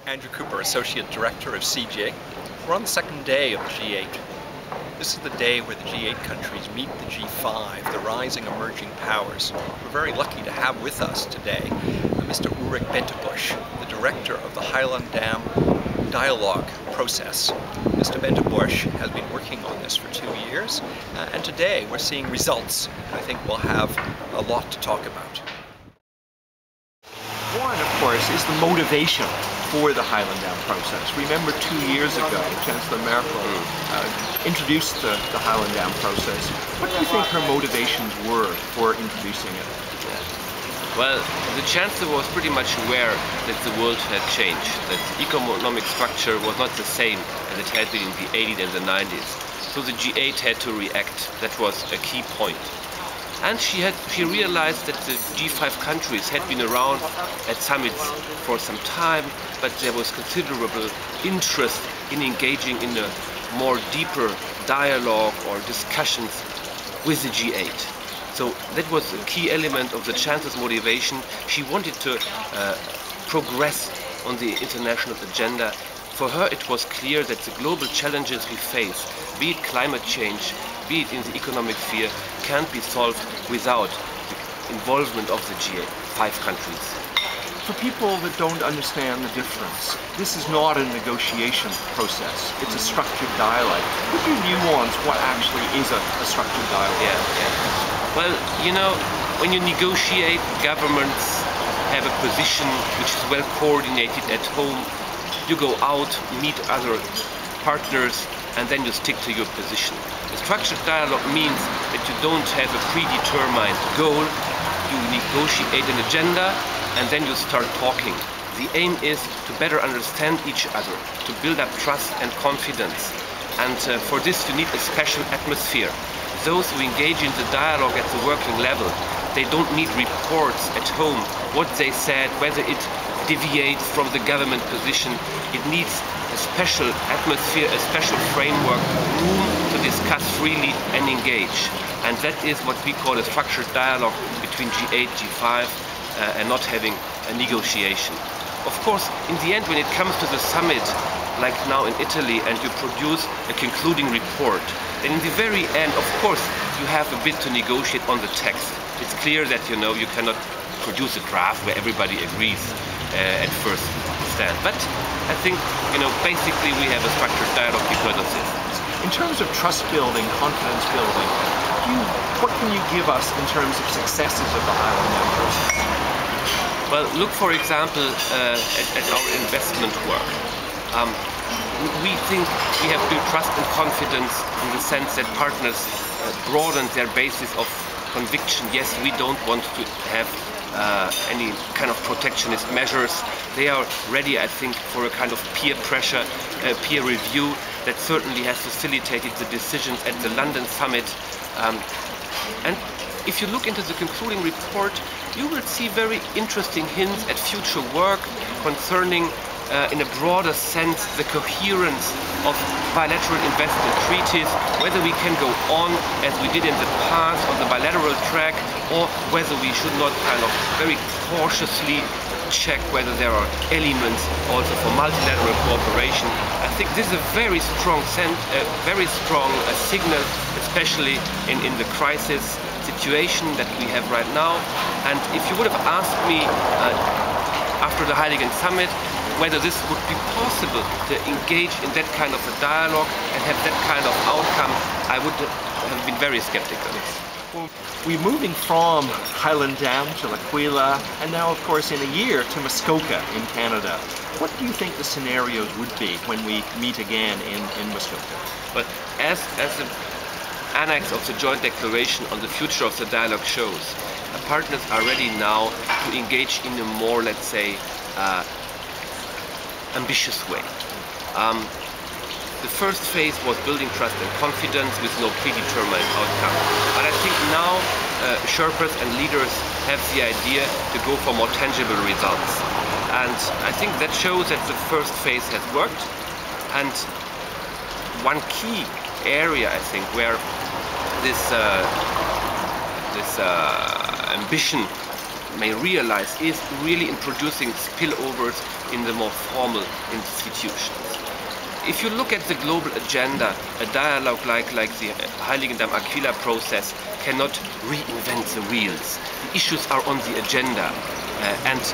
Andrew Cooper, Associate Director of CJ. We're on the second day of the G8. This is the day where the G8 countries meet the G5, the rising emerging powers. We're very lucky to have with us today Mr. Ulrich Benterbusch, the Director of the Heiligendamm Dialogue Process. Mr. Benterbusch has been working on this for 2 years, and today we're seeing results. I think we'll have a lot to talk about. One, of course, is the motivation for the Heiligendamm process. Remember 2 years ago, Chancellor Merkel introduced the Heiligendamm process. What do you think her motivations were for introducing it? Well, the Chancellor was pretty much aware that the world had changed, that economic structure was not the same as it had been in the 80s and the 90s. So the G8 had to react. That was a key point. And she realized that the G5 countries had been around at summits for some time, but there was considerable interest in engaging in a more deeper dialogue or discussions with the G8. So that was a key element of the Chancellor's motivation. She wanted to progress on the international agenda. For her, it was clear that the global challenges we face, be it climate change, be it in the economic sphere, can't be solved without the involvement of the G5 countries. For people that don't understand the difference, this is not a negotiation process. It's a structured dialogue. Could you nuance what actually is a structured dialogue? Yeah. Well, you know, when you negotiate, governments have a position which is well coordinated at home. You go out, meet other partners, and then you stick to your position. A structured dialogue means that you don't have a predetermined goal. You negotiate an agenda, and then you start talking. The aim is to better understand each other, to build up trust and confidence. And for this you need a special atmosphere. Those who engage in the dialogue at the working level, they don't need reports at home, what they said, whether it deviates from the government position. It needs a special atmosphere, a special framework, room to discuss freely and engage. And that is what we call a structured dialogue between G8, G5, and not having a negotiation. Of course, in the end, when it comes to the summit, like now in Italy, and you produce a concluding report, then in the very end, of course, you have a bit to negotiate on the text. It's clear that, you know, you cannot produce a draft where everybody agrees at first stand. But I think, you know, basically we have a structured dialogue because of this. In terms of trust building, confidence building, what can you give us in terms of successes of the Heiligendamm process? Well, look for example at our investment work. We think we have built trust and confidence in the sense that partners broaden their basis of conviction. Yes, we don't want to have any kind of protectionist measures. They are ready, I think, for a kind of peer pressure, peer review that certainly has facilitated the decisions at the London summit. And if you look into the concluding report, you will see very interesting hints at future work concerning, in a broader sense, the coherence of bilateral investment treaties, whether we can go on as we did in the past on the bilateral track, or whether we should not kind of very cautiously check whether there are elements also for multilateral cooperation. I think this is a very strong signal, especially in the crisis situation that we have right now. And if you would have asked me after the Heiligendamm summit whether this would be possible to engage in that kind of a dialogue and have that kind of outcome, I would have been very skeptical. Well, we're moving from Heiligendamm to L'Aquila, and now, of course, in a year to Muskoka in Canada. What do you think the scenarios would be when we meet again in Muskoka? But as the annex of the joint declaration on the future of the dialogue shows, partners are ready now to engage in a more, let's say, ambitious way. The first phase was building trust and confidence with no predetermined outcome. But I think now Sherpas and leaders have the idea to go for more tangible results. And I think that shows that the first phase has worked. And one key area, I think, where this ambition may realize is really in producing spillovers in the more formal institutions. If you look at the global agenda, a dialogue like the Heiligendamm process cannot reinvent the wheels. The issues are on the agenda.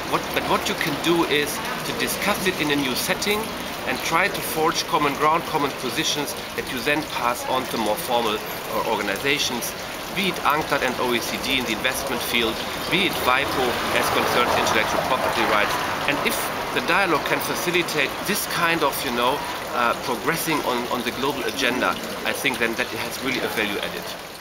But what you can do is to discuss it in a new setting and try to forge common ground, common positions that you then pass on to more formal organizations, be it UNCTAD and OECD in the investment field, be it WIPO as concerns intellectual property rights. And if the dialogue can facilitate this kind of, progressing on the global agenda, I think then that it has really a value added.